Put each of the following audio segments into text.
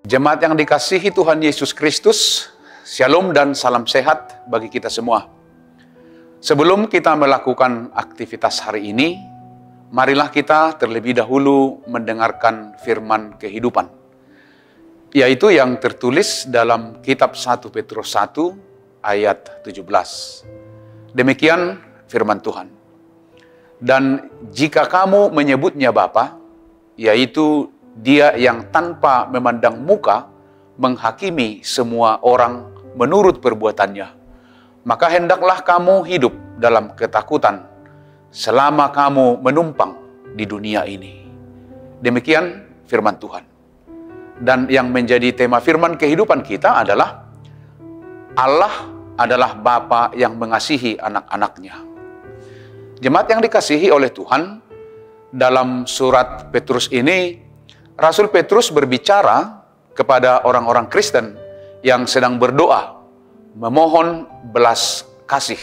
Jemaat yang dikasihi Tuhan Yesus Kristus, Shalom dan salam sehat bagi kita semua. Sebelum kita melakukan aktivitas hari ini, marilah kita terlebih dahulu mendengarkan firman kehidupan, yaitu yang tertulis dalam kitab 1 Petrus 1 ayat 17. Demikian firman Tuhan. Dan jika kamu menyebutnya Bapa, yaitu Dia yang tanpa memandang muka menghakimi semua orang menurut perbuatannya, maka hendaklah kamu hidup dalam ketakutan selama kamu menumpang di dunia ini. Demikian firman Tuhan. Dan yang menjadi tema firman kehidupan kita adalah Allah adalah Bapa yang mengasihi anak-anaknya. Jemaat yang dikasihi oleh Tuhan, dalam surat Petrus ini, Rasul Petrus berbicara kepada orang-orang Kristen yang sedang berdoa, memohon belas kasih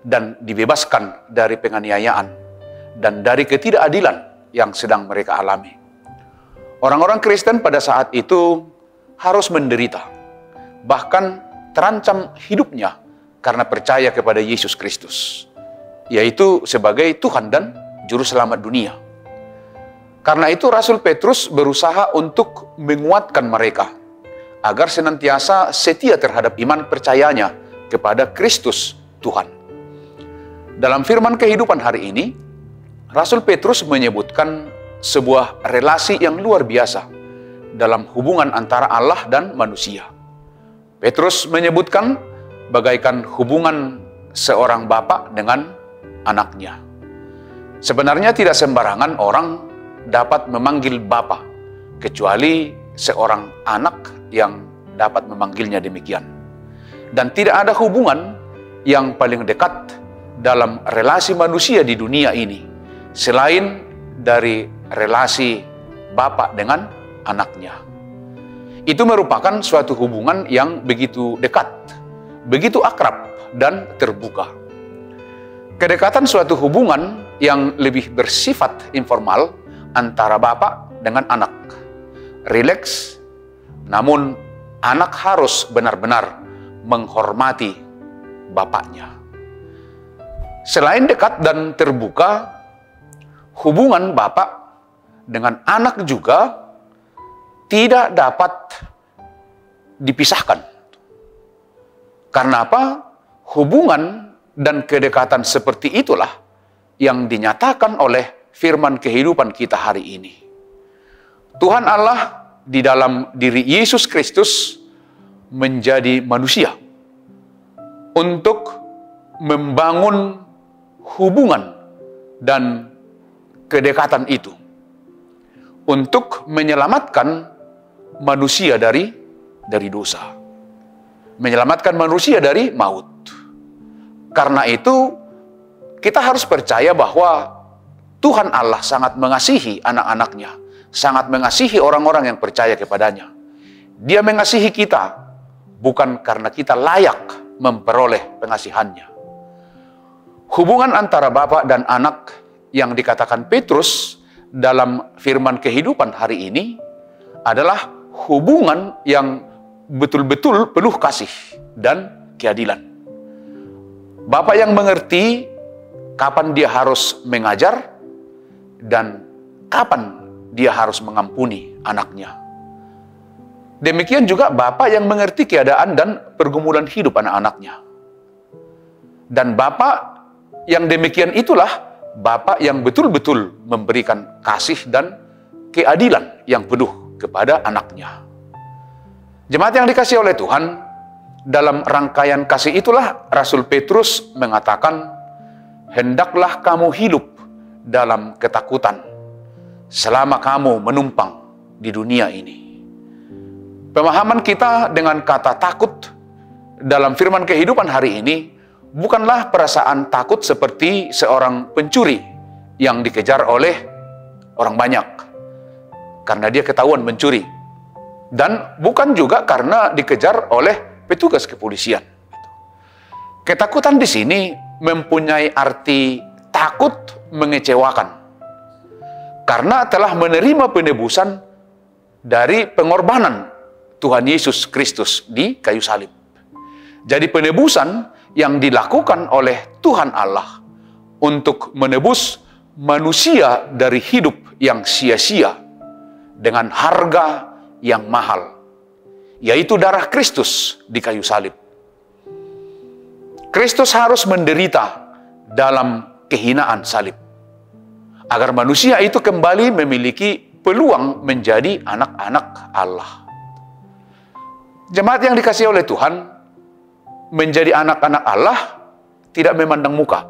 dan dibebaskan dari penganiayaan dan dari ketidakadilan yang sedang mereka alami. Orang-orang Kristen pada saat itu harus menderita, bahkan terancam hidupnya karena percaya kepada Yesus Kristus, yaitu sebagai Tuhan dan Juru Selamat dunia. Karena itu Rasul Petrus berusaha untuk menguatkan mereka agar senantiasa setia terhadap iman percayanya kepada Kristus Tuhan. Dalam firman kehidupan hari ini, Rasul Petrus menyebutkan sebuah relasi yang luar biasa dalam hubungan antara Allah dan manusia. Petrus menyebutkan bagaikan hubungan seorang bapa dengan anaknya. Sebenarnya tidak sembarangan orang dapat memanggil Bapa, kecuali seorang anak yang dapat memanggilnya demikian. Dan tidak ada hubungan yang paling dekat dalam relasi manusia di dunia ini selain dari relasi Bapa dengan anaknya. Itu merupakan suatu hubungan yang begitu dekat, begitu akrab dan terbuka. Kedekatan suatu hubungan yang lebih bersifat informal antara bapak dengan anak. Rileks, namun anak harus benar-benar menghormati bapaknya. Selain dekat dan terbuka, hubungan bapak dengan anak juga tidak dapat dipisahkan. Karena apa? Hubungan dan kedekatan seperti itulah yang dinyatakan oleh firman kehidupan kita hari ini. Tuhan Allah di dalam diri Yesus Kristus menjadi manusia untuk membangun hubungan dan kedekatan itu, untuk menyelamatkan manusia dari dosa, menyelamatkan manusia dari maut. Karena itu kita harus percaya bahwa Tuhan Allah sangat mengasihi anak-anaknya, sangat mengasihi orang-orang yang percaya kepadanya. Dia mengasihi kita bukan karena kita layak memperoleh pengasihannya. Hubungan antara bapak dan anak yang dikatakan Petrus dalam firman kehidupan hari ini adalah hubungan yang betul-betul penuh kasih dan keadilan. Bapak yang mengerti kapan dia harus mengajar dan kapan dia harus mengampuni anaknya. Demikian juga bapak yang mengerti keadaan dan pergumulan hidup anak-anaknya. Dan bapak yang demikian itulah bapak yang betul-betul memberikan kasih dan keadilan yang penuh kepada anaknya. Jemaat yang dikasihi oleh Tuhan, dalam rangkaian kasih itulah Rasul Petrus mengatakan, hendaklah kamu hidup dalam ketakutan selama kamu menumpang di dunia ini. Pemahaman kita dengan kata takut dalam firman kehidupan hari ini bukanlah perasaan takut seperti seorang pencuri yang dikejar oleh orang banyak karena dia ketahuan mencuri, dan bukan juga karena dikejar oleh petugas kepolisian. Ketakutan di sini mempunyai arti takut mengecewakan karena telah menerima penebusan dari pengorbanan Tuhan Yesus Kristus di kayu salib. Jadi penebusan yang dilakukan oleh Tuhan Allah untuk menebus manusia dari hidup yang sia-sia dengan harga yang mahal, yaitu darah Kristus di kayu salib. Kristus harus menderita dalam kehinaan salib, agar manusia itu kembali memiliki peluang menjadi anak-anak Allah. Jemaat yang dikasihi oleh Tuhan, menjadi anak-anak Allah tidak memandang muka.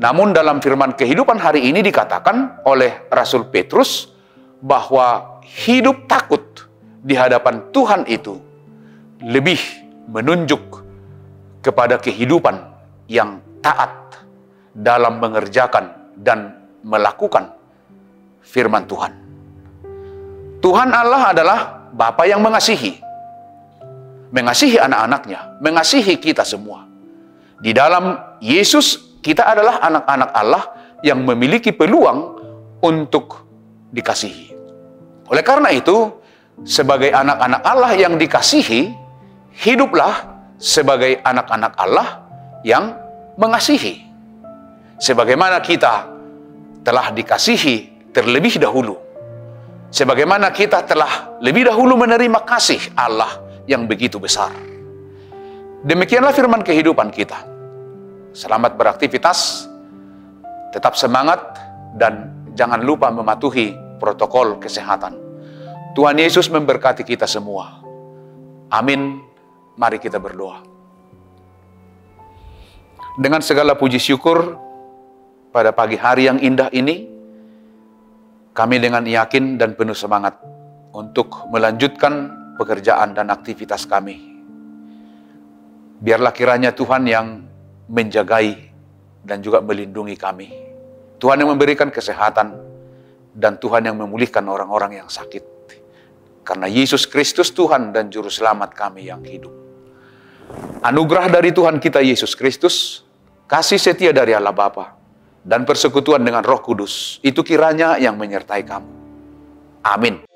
Namun dalam firman kehidupan hari ini dikatakan oleh Rasul Petrus bahwa hidup takut di hadapan Tuhan itu lebih menunjuk kepada kehidupan yang taat dalam mengerjakan dan melakukan firman Tuhan. Tuhan Allah adalah Bapa yang mengasihi anak-anaknya, mengasihi kita semua. Di dalam Yesus, kita adalah anak-anak Allah yang memiliki peluang untuk dikasihi. Oleh karena itu, sebagai anak-anak Allah yang dikasihi, hiduplah sebagai anak-anak Allah yang mengasihi. Sebagaimana kita telah dikasihi terlebih dahulu. Sebagaimana kita telah lebih dahulu menerima kasih Allah yang begitu besar. Demikianlah firman kehidupan kita. Selamat beraktivitas, tetap semangat, dan jangan lupa mematuhi protokol kesehatan. Tuhan Yesus memberkati kita semua. Amin. Mari kita berdoa. Dengan segala puji syukur, pada pagi hari yang indah ini, kami dengan yakin dan penuh semangat untuk melanjutkan pekerjaan dan aktivitas kami. Biarlah kiranya Tuhan yang menjagai dan juga melindungi kami. Tuhan yang memberikan kesehatan dan Tuhan yang memulihkan orang-orang yang sakit. Karena Yesus Kristus Tuhan dan Juru Selamat kami yang hidup. Anugerah dari Tuhan kita Yesus Kristus, kasih setia dari Allah Bapa, dan persekutuan dengan Roh Kudus, itu kiranya yang menyertai kamu. Amin.